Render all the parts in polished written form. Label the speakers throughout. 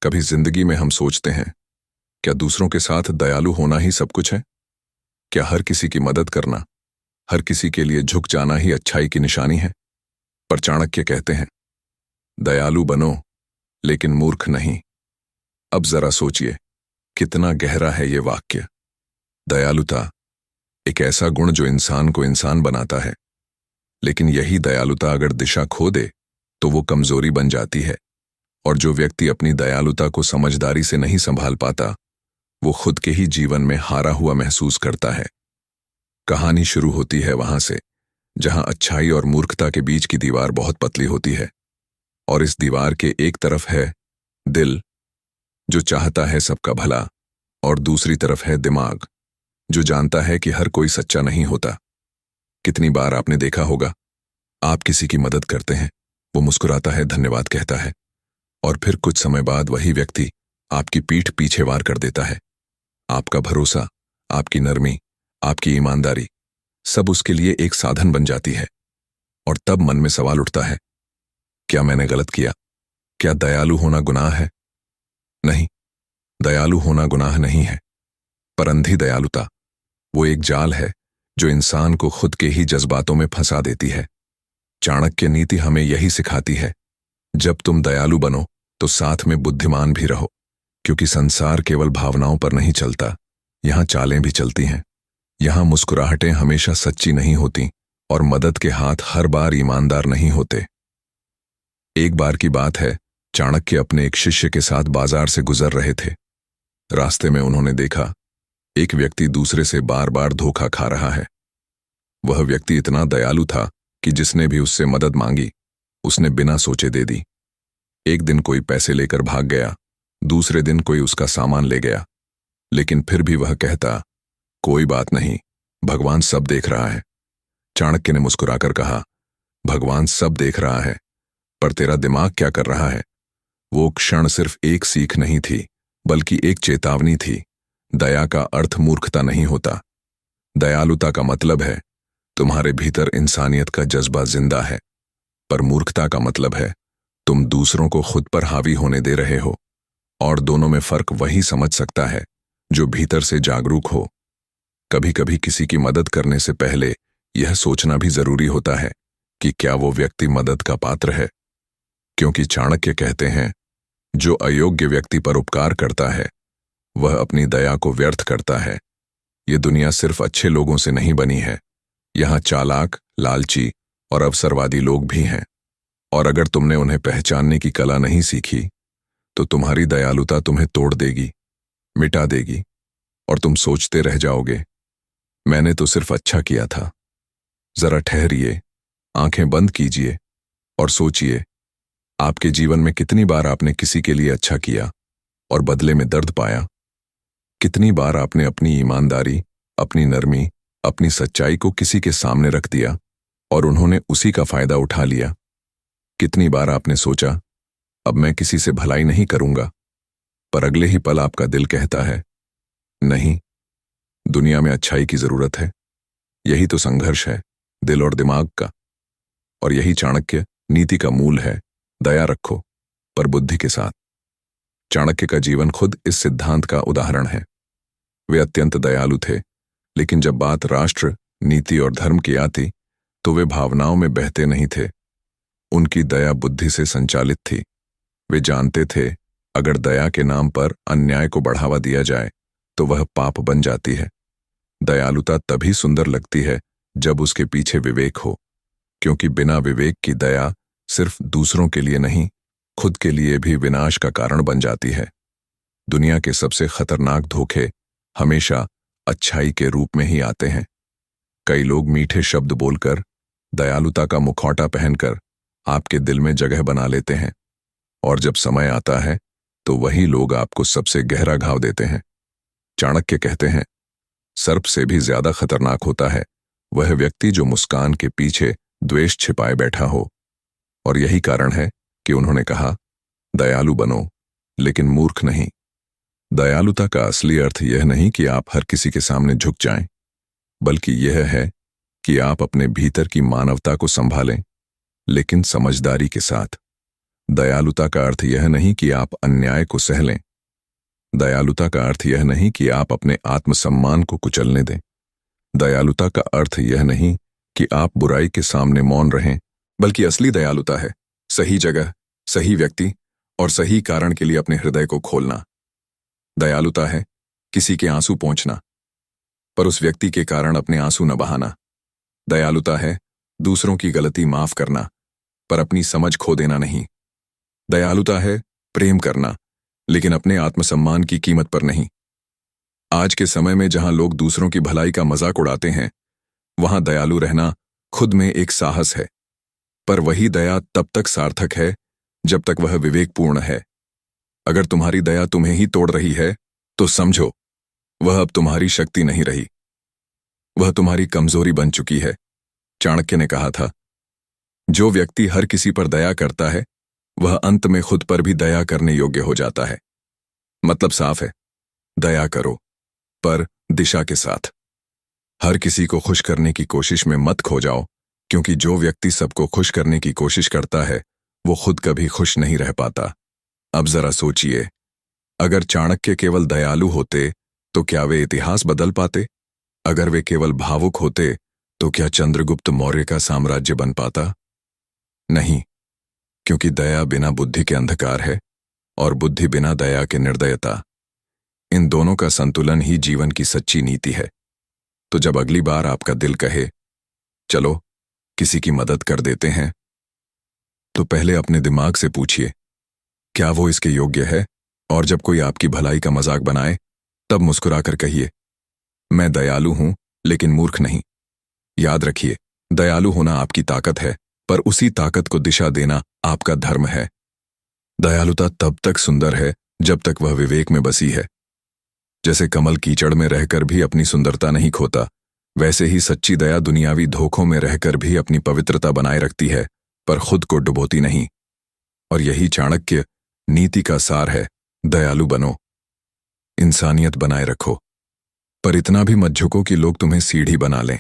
Speaker 1: कभी जिंदगी में हम सोचते हैं, क्या दूसरों के साथ दयालु होना ही सब कुछ है? क्या हर किसी की मदद करना, हर किसी के लिए झुक जाना ही अच्छाई की निशानी है? पर चाणक्य कहते हैं, दयालु बनो लेकिन मूर्ख नहीं। अब जरा सोचिए, कितना गहरा है ये वाक्य। दयालुता एक ऐसा गुण जो इंसान को इंसान बनाता है, लेकिन यही दयालुता अगर दिशा खो दे तो वो कमजोरी बन जाती है। और जो व्यक्ति अपनी दयालुता को समझदारी से नहीं संभाल पाता, वो खुद के ही जीवन में हारा हुआ महसूस करता है। कहानी शुरू होती है वहां से जहां अच्छाई और मूर्खता के बीच की दीवार बहुत पतली होती है, और इस दीवार के एक तरफ है दिल, जो चाहता है सबका भला, और दूसरी तरफ है दिमाग, जो जानता है कि हर कोई सच्चा नहीं होता। कितनी बार आपने देखा होगा, आप किसी की मदद करते हैं, वो मुस्कुराता है, धन्यवाद कहता है, और फिर कुछ समय बाद वही व्यक्ति आपकी पीठ पीछे वार कर देता है। आपका भरोसा, आपकी नरमी, आपकी ईमानदारी सब उसके लिए एक साधन बन जाती है। और तब मन में सवाल उठता है, क्या मैंने गलत किया? क्या दयालु होना गुनाह है? नहीं, दयालु होना गुनाह नहीं है, पर अंधी दयालुता वो एक जाल है जो इंसान को खुद के ही जज्बातों में फंसा देती है। चाणक्य नीति हमें यही सिखाती है, जब तुम दयालु बनो तो साथ में बुद्धिमान भी रहो, क्योंकि संसार केवल भावनाओं पर नहीं चलता, यहां चालें भी चलती हैं। यहां मुस्कुराहटें हमेशा सच्ची नहीं होती, और मदद के हाथ हर बार ईमानदार नहीं होते। एक बार की बात है, चाणक्य अपने एक शिष्य के साथ बाजार से गुजर रहे थे। रास्ते में उन्होंने देखा, एक व्यक्ति दूसरे से बार बार धोखा खा रहा है। वह व्यक्ति इतना दयालु था कि जिसने भी उससे मदद मांगी, उसने बिना सोचे दे दी। एक दिन कोई पैसे लेकर भाग गया, दूसरे दिन कोई उसका सामान ले गया, लेकिन फिर भी वह कहता, कोई बात नहीं, भगवान सब देख रहा है। चाणक्य ने मुस्कुराकर कहा, भगवान सब देख रहा है, पर तेरा दिमाग क्या कर रहा है? वो क्षण सिर्फ एक सीख नहीं थी, बल्कि एक चेतावनी थी। दया का अर्थ मूर्खता नहीं होता। दयालुता का मतलब है तुम्हारे भीतर इंसानियत का जज्बा जिंदा है, पर मूर्खता का मतलब है तुम दूसरों को खुद पर हावी होने दे रहे हो। और दोनों में फर्क वही समझ सकता है जो भीतर से जागरूक हो। कभी कभी किसी की मदद करने से पहले यह सोचना भी जरूरी होता है कि क्या वो व्यक्ति मदद का पात्र है, क्योंकि चाणक्य कहते हैं, जो अयोग्य व्यक्ति पर उपकार करता है वह अपनी दया को व्यर्थ करता है। ये दुनिया सिर्फ अच्छे लोगों से नहीं बनी है, यहाँ चालाक, लालची और अवसरवादी लोग भी हैं। और अगर तुमने उन्हें पहचानने की कला नहीं सीखी, तो तुम्हारी दयालुता तुम्हें तोड़ देगी, मिटा देगी, और तुम सोचते रह जाओगे, मैंने तो सिर्फ अच्छा किया था। जरा ठहरिए, आंखें बंद कीजिए और सोचिए, आपके जीवन में कितनी बार आपने किसी के लिए अच्छा किया और बदले में दर्द पाया? कितनी बार आपने अपनी ईमानदारी, अपनी नरमी, अपनी सच्चाई को किसी के सामने रख दिया और उन्होंने उसी का फायदा उठा लिया? कितनी बार आपने सोचा, अब मैं किसी से भलाई नहीं करूंगा, पर अगले ही पल आपका दिल कहता है, नहीं, दुनिया में अच्छाई की जरूरत है। यही तो संघर्ष है, दिल और दिमाग का। और यही चाणक्य नीति का मूल है, दया रखो पर बुद्धि के साथ। चाणक्य का जीवन खुद इस सिद्धांत का उदाहरण है। वे अत्यंत दयालु थे, लेकिन जब बात राष्ट्र, नीति और धर्म की आती, तो वे भावनाओं में बहते नहीं थे। उनकी दया बुद्धि से संचालित थी। वे जानते थे, अगर दया के नाम पर अन्याय को बढ़ावा दिया जाए तो वह पाप बन जाती है। दयालुता तभी सुंदर लगती है जब उसके पीछे विवेक हो, क्योंकि बिना विवेक की दया सिर्फ दूसरों के लिए नहीं, खुद के लिए भी विनाश का कारण बन जाती है। दुनिया के सबसे खतरनाक धोखे हमेशा अच्छाई के रूप में ही आते हैं। कई लोग मीठे शब्द बोलकर, दयालुता का मुखौटा पहनकर आपके दिल में जगह बना लेते हैं, और जब समय आता है तो वही लोग आपको सबसे गहरा घाव देते हैं। चाणक्य कहते हैं, सर्प से भी ज्यादा खतरनाक होता है वह व्यक्ति जो मुस्कान के पीछे द्वेष छिपाए बैठा हो। और यही कारण है कि उन्होंने कहा, दयालु बनो लेकिन मूर्ख नहीं। दयालुता का असली अर्थ यह नहीं कि आप हर किसी के सामने झुक जाएं, बल्कि यह है कि आप अपने भीतर की मानवता को संभालें, लेकिन समझदारी के साथ। दयालुता का अर्थ यह नहीं कि आप अन्याय को सह लें। दयालुता का अर्थ यह नहीं कि आप अपने आत्मसम्मान को कुचलने दें। दयालुता का अर्थ यह नहीं कि आप बुराई के सामने मौन रहें, बल्कि असली दयालुता है सही जगह, सही व्यक्ति और सही कारण के लिए अपने हृदय को खोलना। दयालुता है किसी के आंसू पोंछना, पर उस व्यक्ति के कारण अपने आंसू न बहाना। दयालुता है दूसरों की गलती माफ करना, पर अपनी समझ खो देना नहीं। दयालुता है प्रेम करना, लेकिन अपने आत्मसम्मान की कीमत पर नहीं। आज के समय में जहां लोग दूसरों की भलाई का मजाक उड़ाते हैं, वहां दयालु रहना खुद में एक साहस है। पर वही दया तब तक सार्थक है जब तक वह विवेकपूर्ण है। अगर तुम्हारी दया तुम्हें ही तोड़ रही है, तो समझो वह अब तुम्हारी शक्ति नहीं रही, वह तुम्हारी कमजोरी बन चुकी है। चाणक्य ने कहा था, जो व्यक्ति हर किसी पर दया करता है, वह अंत में खुद पर भी दया करने योग्य हो जाता है। मतलब साफ है, दया करो, पर दिशा के साथ। हर किसी को खुश करने की कोशिश में मत खो जाओ, क्योंकि जो व्यक्ति सबको खुश करने की कोशिश करता है, वो खुद कभी खुश नहीं रह पाता। अब जरा सोचिए, अगर चाणक्य केवल दयालु होते, तो क्या वे इतिहास बदल पाते? अगर वे केवल भावुक होते, तो क्या चंद्रगुप्त मौर्य का साम्राज्य बन पाता? नहीं, क्योंकि दया बिना बुद्धि के अंधकार है, और बुद्धि बिना दया के निर्दयता। इन दोनों का संतुलन ही जीवन की सच्ची नीति है। तो जब अगली बार आपका दिल कहे, चलो किसी की मदद कर देते हैं, तो पहले अपने दिमाग से पूछिए, क्या वो इसके योग्य है? और जब कोई आपकी भलाई का मजाक बनाए, तब मुस्कुराकर कहिए, मैं दयालु हूं, लेकिन मूर्ख नहीं। याद रखिए, दयालु होना आपकी ताकत है, पर उसी ताकत को दिशा देना आपका धर्म है। दयालुता तब तक सुंदर है जब तक वह विवेक में बसी है। जैसे कमल कीचड़ में रहकर भी अपनी सुंदरता नहीं खोता, वैसे ही सच्ची दया दुनियावी धोखों में रहकर भी अपनी पवित्रता बनाए रखती है, पर खुद को डुबोती नहीं। और यही चाणक्य नीति का सार है, दयालु बनो, इंसानियत बनाए रखो, पर इतना भी मत झुको कि लोग तुम्हें सीढ़ी बना लें।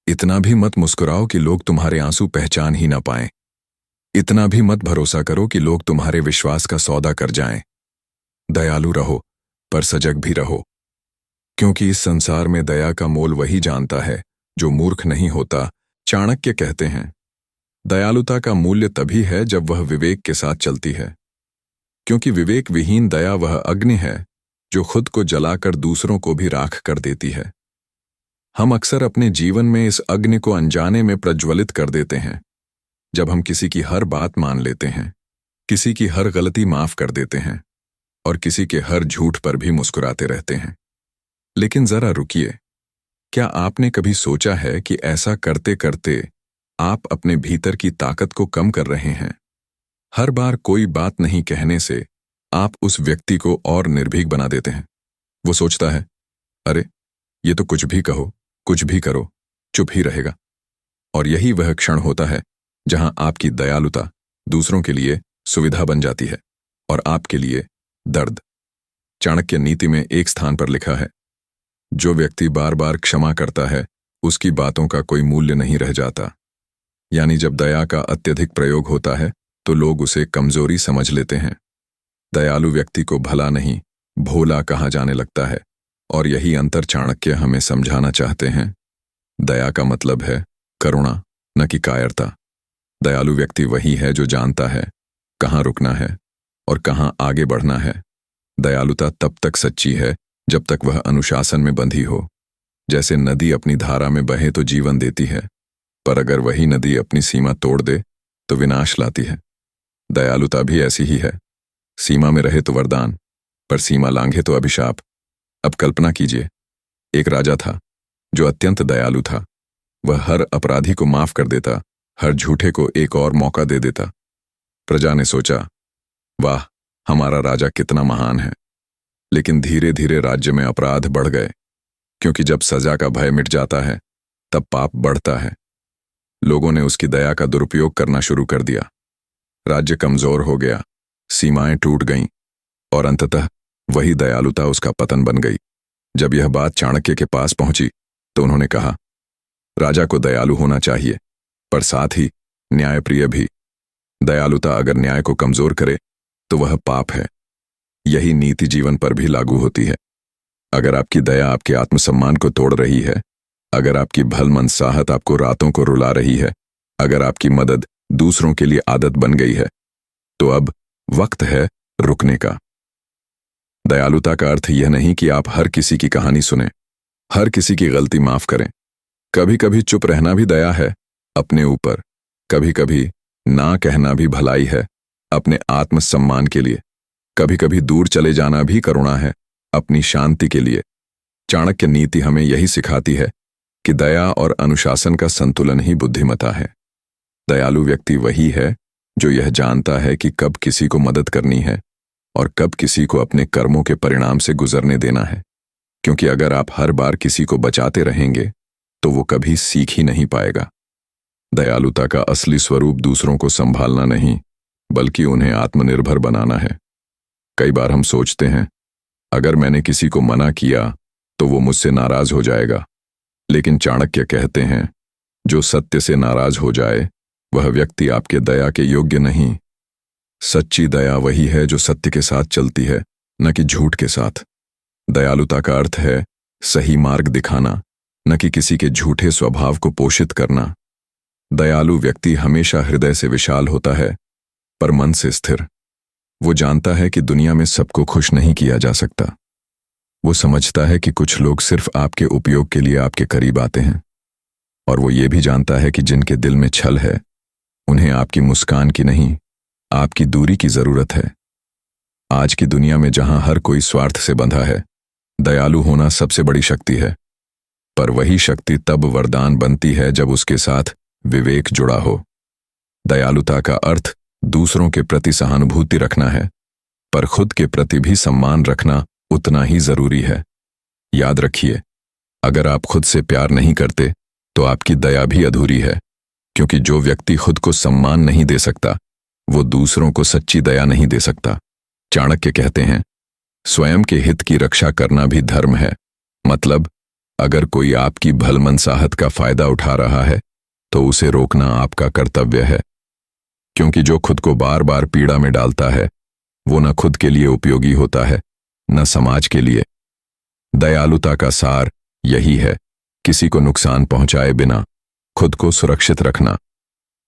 Speaker 1: इतना भी मत मुस्कुराओ कि लोग तुम्हारे आंसू पहचान ही ना पाएं। इतना भी मत भरोसा करो कि लोग तुम्हारे विश्वास का सौदा कर जाएं। दयालु रहो, पर सजग भी रहो, क्योंकि इस संसार में दया का मोल वही जानता है जो मूर्ख नहीं होता। चाणक्य कहते हैं, दयालुता का मूल्य तभी है जब वह विवेक के साथ चलती है, क्योंकि विवेक विहीन दया वह अग्नि है जो खुद को जलाकर दूसरों को भी राख कर देती है। हम अक्सर अपने जीवन में इस अग्नि को अनजाने में प्रज्वलित कर देते हैं। जब हम किसी की हर बात मान लेते हैं, किसी की हर गलती माफ कर देते हैं, और किसी के हर झूठ पर भी मुस्कुराते रहते हैं। लेकिन जरा रुकिए, क्या आपने कभी सोचा है कि ऐसा करते करते आप अपने भीतर की ताकत को कम कर रहे हैं? हर बार कोई बात नहीं कहने से आप उस व्यक्ति को और निर्भीक बना देते हैं। वो सोचता है, अरे ये तो कुछ भी कहो, कुछ भी करो, चुप ही रहेगा। और यही वह क्षण होता है जहां आपकी दयालुता दूसरों के लिए सुविधा बन जाती है और आपके लिए दर्द। चाणक्य नीति में एक स्थान पर लिखा है, जो व्यक्ति बार बार क्षमा करता है, उसकी बातों का कोई मूल्य नहीं रह जाता। यानी जब दया का अत्यधिक प्रयोग होता है, तो लोग उसे कमजोरी समझ लेते हैं। दयालु व्यक्ति को भला नहीं, भोला कहा जाने लगता है, और यही अंतर चाणक्य हमें समझाना चाहते हैं। दया का मतलब है करुणा, न कि कायरता। दयालु व्यक्ति वही है जो जानता है कहाँ रुकना है और कहाँ आगे बढ़ना है। दयालुता तब तक सच्ची है जब तक वह अनुशासन में बंधी हो। जैसे नदी अपनी धारा में बहे तो जीवन देती है, पर अगर वही नदी अपनी सीमा तोड़ दे तो विनाश लाती है। दयालुता भी ऐसी ही है, सीमा में रहे तो वरदान, पर सीमा लांघे तो अभिशाप। अब कल्पना कीजिए, एक राजा था जो अत्यंत दयालु था। वह हर अपराधी को माफ कर देता, हर झूठे को एक और मौका दे देता। प्रजा ने सोचा, वाह, हमारा राजा कितना महान है। लेकिन धीरे धीरे राज्य में अपराध बढ़ गए, क्योंकि जब सजा का भय मिट जाता है, तब पाप बढ़ता है। लोगों ने उसकी दया का दुरुपयोग करना शुरू कर दिया। राज्य कमजोर हो गया, सीमाएं टूट गईं, और अंततः वही दयालुता उसका पतन बन गई। जब यह बात चाणक्य के पास पहुंची, तो उन्होंने कहा, राजा को दयालु होना चाहिए, पर साथ ही न्यायप्रिय भी। दयालुता अगर न्याय को कमजोर करे तो वह पाप है। यही नीति जीवन पर भी लागू होती है। अगर आपकी दया आपके आत्मसम्मान को तोड़ रही है, अगर आपकी भलमनसाहत आपको रातों को रुला रही है, अगर आपकी मदद दूसरों के लिए आदत बन गई है, तो अब वक्त है रुकने का। दयालुता का अर्थ यह नहीं कि आप हर किसी की कहानी सुने, हर किसी की गलती माफ करें। कभी कभी चुप रहना भी दया है अपने ऊपर, कभी कभी ना कहना भी भलाई है अपने आत्मसम्मान के लिए, कभी कभी दूर चले जाना भी करुणा है अपनी शांति के लिए। चाणक्य नीति हमें यही सिखाती है कि दया और अनुशासन का संतुलन ही बुद्धिमत्ता है। दयालु व्यक्ति वही है जो यह जानता है कि कब किसी को मदद करनी है और कब किसी को अपने कर्मों के परिणाम से गुजरने देना है, क्योंकि अगर आप हर बार किसी को बचाते रहेंगे तो वो कभी सीख ही नहीं पाएगा। दयालुता का असली स्वरूप दूसरों को संभालना नहीं, बल्कि उन्हें आत्मनिर्भर बनाना है। कई बार हम सोचते हैं, अगर मैंने किसी को मना किया तो वो मुझसे नाराज हो जाएगा, लेकिन चाणक्य कहते हैं, जो सत्य से नाराज हो जाए वह व्यक्ति आपके दया के योग्य नहीं। सच्ची दया वही है जो सत्य के साथ चलती है, न कि झूठ के साथ। दयालुता का अर्थ है सही मार्ग दिखाना, न कि किसी के झूठे स्वभाव को पोषित करना। दयालु व्यक्ति हमेशा हृदय से विशाल होता है, पर मन से स्थिर। वो जानता है कि दुनिया में सबको खुश नहीं किया जा सकता। वो समझता है कि कुछ लोग सिर्फ आपके उपयोग के लिए आपके करीब आते हैं, और वो ये भी जानता है कि जिनके दिल में छल है, उन्हें आपकी मुस्कान की नहीं, आपकी दूरी की जरूरत है। आज की दुनिया में जहां हर कोई स्वार्थ से बंधा है, दयालु होना सबसे बड़ी शक्ति है। पर वही शक्ति तब वरदान बनती है जब उसके साथ विवेक जुड़ा हो। दयालुता का अर्थ दूसरों के प्रति सहानुभूति रखना है, पर खुद के प्रति भी सम्मान रखना उतना ही जरूरी है। याद रखिए, अगर आप खुद से प्यार नहीं करते तो आपकी दया भी अधूरी है, क्योंकि जो व्यक्ति खुद को सम्मान नहीं दे सकता वो दूसरों को सच्ची दया नहीं दे सकता। चाणक्य कहते हैं, स्वयं के हित की रक्षा करना भी धर्म है। मतलब, अगर कोई आपकी भलमनसाहत का फायदा उठा रहा है तो उसे रोकना आपका कर्तव्य है, क्योंकि जो खुद को बार बार पीड़ा में डालता है वो न खुद के लिए उपयोगी होता है, न समाज के लिए। दयालुता का सार यही है, किसी को नुकसान पहुंचाए बिना खुद को सुरक्षित रखना।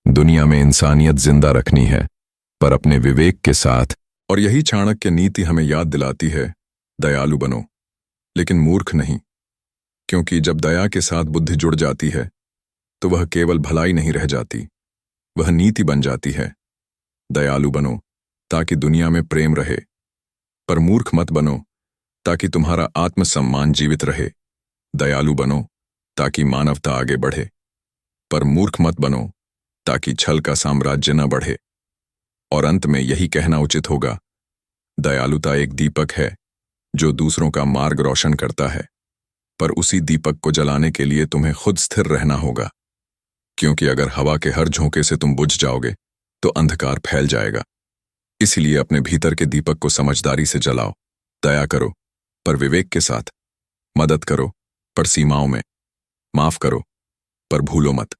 Speaker 1: दुनिया में इंसानियत जिंदा रखनी है, पर अपने विवेक के साथ। और यही चाणक्य नीति हमें याद दिलाती है, दयालु बनो, लेकिन मूर्ख नहीं, क्योंकि जब दया के साथ बुद्धि जुड़ जाती है तो वह केवल भलाई नहीं रह जाती, वह नीति बन जाती है। दयालु बनो ताकि दुनिया में प्रेम रहे, पर मूर्ख मत बनो ताकि तुम्हारा आत्मसम्मान जीवित रहे। दयालु बनो ताकि मानवता आगे बढ़े, पर मूर्ख मत बनो ताकि छल का साम्राज्य न बढ़े। और अंत में यही कहना उचित होगा, दयालुता एक दीपक है जो दूसरों का मार्ग रोशन करता है, पर उसी दीपक को जलाने के लिए तुम्हें खुद स्थिर रहना होगा, क्योंकि अगर हवा के हर झोंके से तुम बुझ जाओगे तो अंधकार फैल जाएगा। इसलिए अपने भीतर के दीपक को समझदारी से जलाओ। दया करो पर विवेक के साथ, मदद करो पर सीमाओं में, माफ करो पर भूलो मत,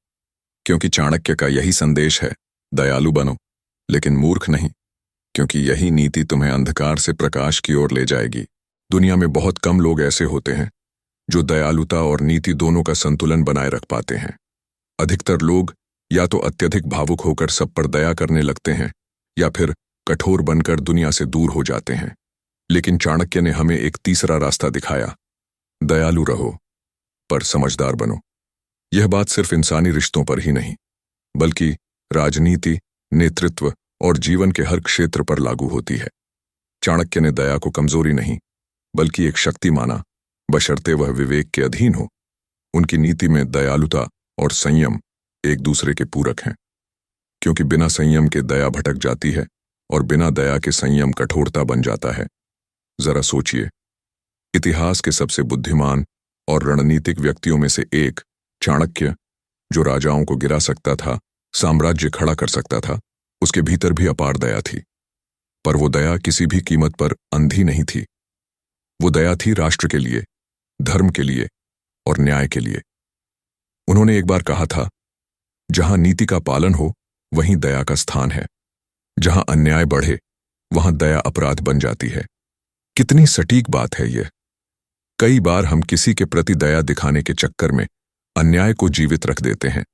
Speaker 1: क्योंकि चाणक्य का यही संदेश है, दयालु बनो लेकिन मूर्ख नहीं, क्योंकि यही नीति तुम्हें अंधकार से प्रकाश की ओर ले जाएगी। दुनिया में बहुत कम लोग ऐसे होते हैं जो दयालुता और नीति दोनों का संतुलन बनाए रख पाते हैं। अधिकतर लोग या तो अत्यधिक भावुक होकर सब पर दया करने लगते हैं, या फिर कठोर बनकर दुनिया से दूर हो जाते हैं। लेकिन चाणक्य ने हमें एक तीसरा रास्ता दिखाया, दयालु रहो पर समझदार बनो। यह बात सिर्फ इंसानी रिश्तों पर ही नहीं, बल्कि राजनीति, नेतृत्व और जीवन के हर क्षेत्र पर लागू होती है। चाणक्य ने दया को कमजोरी नहीं, बल्कि एक शक्ति माना, बशर्ते वह विवेक के अधीन हो। उनकी नीति में दयालुता और संयम एक दूसरे के पूरक हैं, क्योंकि बिना संयम के दया भटक जाती है और बिना दया के संयम कठोरता बन जाता है। जरा सोचिए, इतिहास के सबसे बुद्धिमान और रणनीतिक व्यक्तियों में से एक चाणक्य, जो राजाओं को गिरा सकता था, साम्राज्य खड़ा कर सकता था, उसके भीतर भी अपार दया थी। पर वो दया किसी भी कीमत पर अंधी नहीं थी। वो दया थी राष्ट्र के लिए, धर्म के लिए और न्याय के लिए। उन्होंने एक बार कहा था, जहां नीति का पालन हो वहीं दया का स्थान है। जहां अन्याय बढ़े वहां दया अपराध बन जाती है। कितनी सटीक बात है यह। कई बार हम किसी के प्रति दया दिखाने के चक्कर में अन्याय को जीवित रख देते हैं।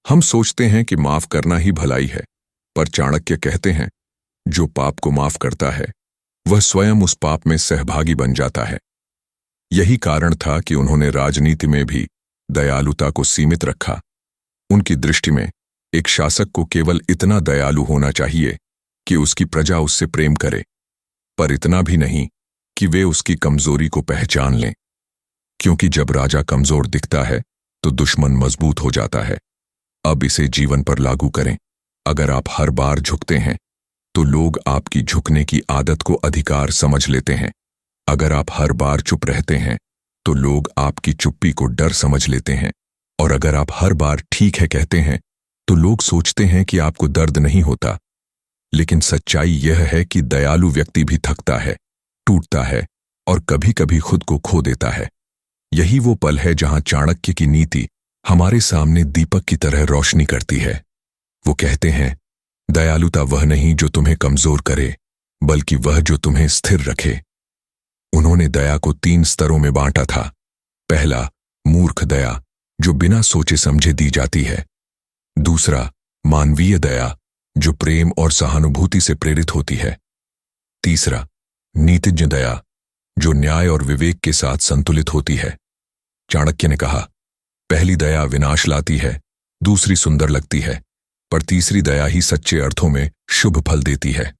Speaker 1: हम सोचते हैं कि माफ करना ही भलाई है, पर चाणक्य कहते हैं जो पाप को माफ करता है वह स्वयं उस पाप में सहभागी बन जाता है। यही कारण था कि उन्होंने राजनीति में भी दयालुता को सीमित रखा। उनकी दृष्टि में एक शासक को केवल इतना दयालु होना चाहिए कि उसकी प्रजा उससे प्रेम करे, पर इतना भी नहीं कि वे उसकी कमजोरी को पहचान लें, क्योंकि जब राजा कमजोर दिखता है तो दुश्मन मजबूत हो जाता है। अब इसे जीवन पर लागू करें। अगर आप हर बार झुकते हैं तो लोग आपकी झुकने की आदत को अधिकार समझ लेते हैं। अगर आप हर बार चुप रहते हैं तो लोग आपकी चुप्पी को डर समझ लेते हैं। और अगर आप हर बार ठीक है कहते हैं तो लोग सोचते हैं कि आपको दर्द नहीं होता। लेकिन सच्चाई यह है कि दयालु व्यक्ति भी थकता है, टूटता है और कभी कभी खुद को खो देता है। यही वो पल है जहां चाणक्य की नीति हमारे सामने दीपक की तरह रोशनी करती है। वो कहते हैं, दयालुता वह नहीं जो तुम्हें कमजोर करे, बल्कि वह जो तुम्हें स्थिर रखे। उन्होंने दया को 3 स्तरों में बांटा था। पहला, मूर्ख दया, जो बिना सोचे समझे दी जाती है। दूसरा, मानवीय दया, जो प्रेम और सहानुभूति से प्रेरित होती है। तीसरा, नीतिज्ञ दया, जो न्याय और विवेक के साथ संतुलित होती है। चाणक्य ने कहा, पहली दया विनाश लाती है, दूसरी सुंदर लगती है, पर तीसरी दया ही सच्चे अर्थों में शुभ फल देती है।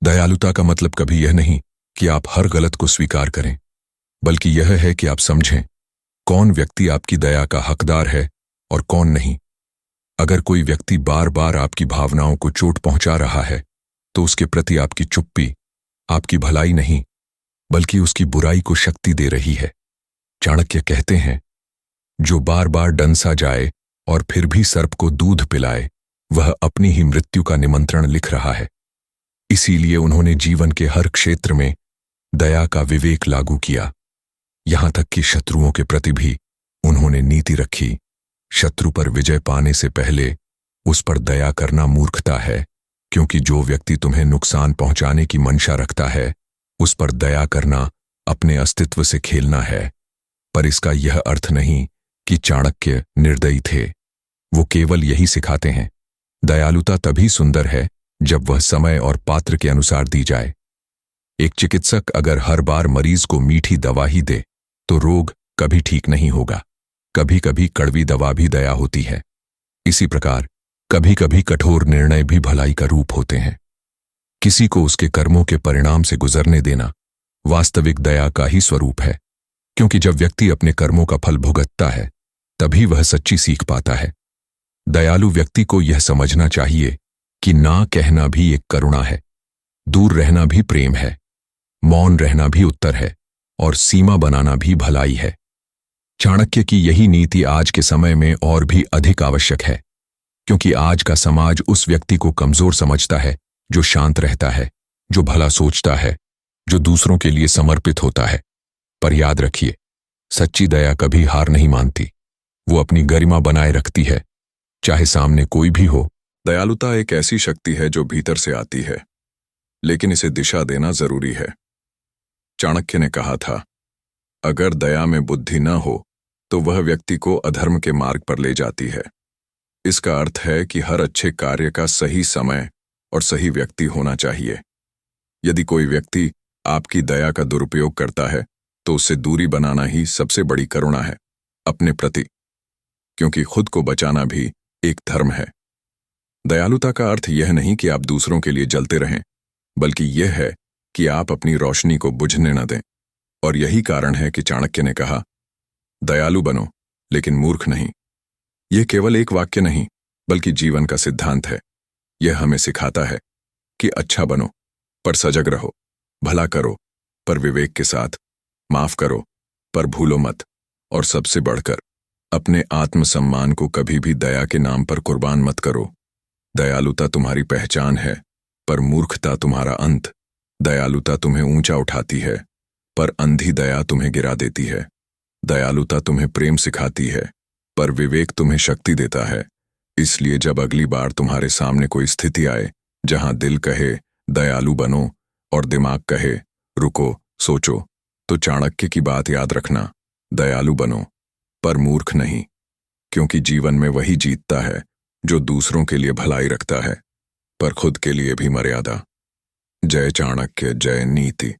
Speaker 1: दयालुता का मतलब कभी यह नहीं कि आप हर गलत को स्वीकार करें, बल्कि यह है कि आप समझें कौन व्यक्ति आपकी दया का हकदार है और कौन नहीं। अगर कोई व्यक्ति बार बार आपकी भावनाओं को चोट पहुंचा रहा है तो उसके प्रति आपकी चुप्पी आपकी भलाई नहीं, बल्कि उसकी बुराई को शक्ति दे रही है। चाणक्य कहते हैं, जो बार बार डंसा जाए और फिर भी सर्प को दूध पिलाए, वह अपनी ही मृत्यु का निमंत्रण लिख रहा है। इसीलिए उन्होंने जीवन के हर क्षेत्र में दया का विवेक लागू किया। यहां तक कि शत्रुओं के प्रति भी उन्होंने नीति रखी। शत्रु पर विजय पाने से पहले उस पर दया करना मूर्खता है, क्योंकि जो व्यक्ति तुम्हें नुकसान पहुंचाने की मंशा रखता है उस पर दया करना अपने अस्तित्व से खेलना है। पर इसका यह अर्थ नहीं कि चाणक्य निर्दयी थे। वो केवल यही सिखाते हैं, दयालुता तभी सुंदर है जब वह समय और पात्र के अनुसार दी जाए। एक चिकित्सक अगर हर बार मरीज को मीठी दवा ही दे तो रोग कभी ठीक नहीं होगा। कभी कभी कड़वी दवा भी दया होती है। इसी प्रकार कभी कभी कठोर निर्णय भी भलाई का रूप होते हैं। किसी को उसके कर्मों के परिणाम से गुजरने देना वास्तविक दया का ही स्वरूप है, क्योंकि जब व्यक्ति अपने कर्मों का फल भुगतता है तभी वह सच्ची सीख पाता है। दयालु व्यक्ति को यह समझना चाहिए कि ना कहना भी एक करुणा है, दूर रहना भी प्रेम है, मौन रहना भी उत्तर है और सीमा बनाना भी भलाई है। चाणक्य की यही नीति आज के समय में और भी अधिक आवश्यक है, क्योंकि आज का समाज उस व्यक्ति को कमजोर समझता है जो शांत रहता है, जो भला सोचता है, जो दूसरों के लिए समर्पित होता है। पर याद रखिए, सच्ची दया कभी हार नहीं मानती। वो अपनी गरिमा बनाए रखती है, चाहे सामने कोई भी हो। दयालुता एक ऐसी शक्ति है जो भीतर से आती है, लेकिन इसे दिशा देना जरूरी है। चाणक्य ने कहा था, अगर दया में बुद्धि न हो तो वह व्यक्ति को अधर्म के मार्ग पर ले जाती है। इसका अर्थ है कि हर अच्छे कार्य का सही समय और सही व्यक्ति होना चाहिए। यदि कोई व्यक्ति आपकी दया का दुरुपयोग करता है तो उससे दूरी बनाना ही सबसे बड़ी करुणा है अपने प्रति, क्योंकि खुद को बचाना भी एक धर्म है। दयालुता का अर्थ यह नहीं कि आप दूसरों के लिए जलते रहें, बल्कि यह है कि आप अपनी रोशनी को बुझने न दें। और यही कारण है कि चाणक्य ने कहा, दयालु बनो लेकिन मूर्ख नहीं। यह केवल एक वाक्य नहीं, बल्कि जीवन का सिद्धांत है। यह हमें सिखाता है कि अच्छा बनो पर सजग रहो, भला करो पर विवेक के साथ, माफ करो पर भूलो मत, और सबसे बढ़कर अपने आत्मसम्मान को कभी भी दया के नाम पर कुर्बान मत करो। दयालुता तुम्हारी पहचान है, पर मूर्खता तुम्हारा अंत। दयालुता तुम्हें ऊंचा उठाती है, पर अंधी दया तुम्हें गिरा देती है। दयालुता तुम्हें प्रेम सिखाती है, पर विवेक तुम्हें शक्ति देता है। इसलिए जब अगली बार तुम्हारे सामने कोई स्थिति आए जहां दिल कहे दयालु बनो और दिमाग कहे रुको सोचो, तो चाणक्य की बात याद रखना, दयालु बनो पर मूर्ख नहीं, क्योंकि जीवन में वही जीतता है जो दूसरों के लिए भलाई रखता है पर खुद के लिए भी मर्यादा। जय चाणक्य, जय नीति।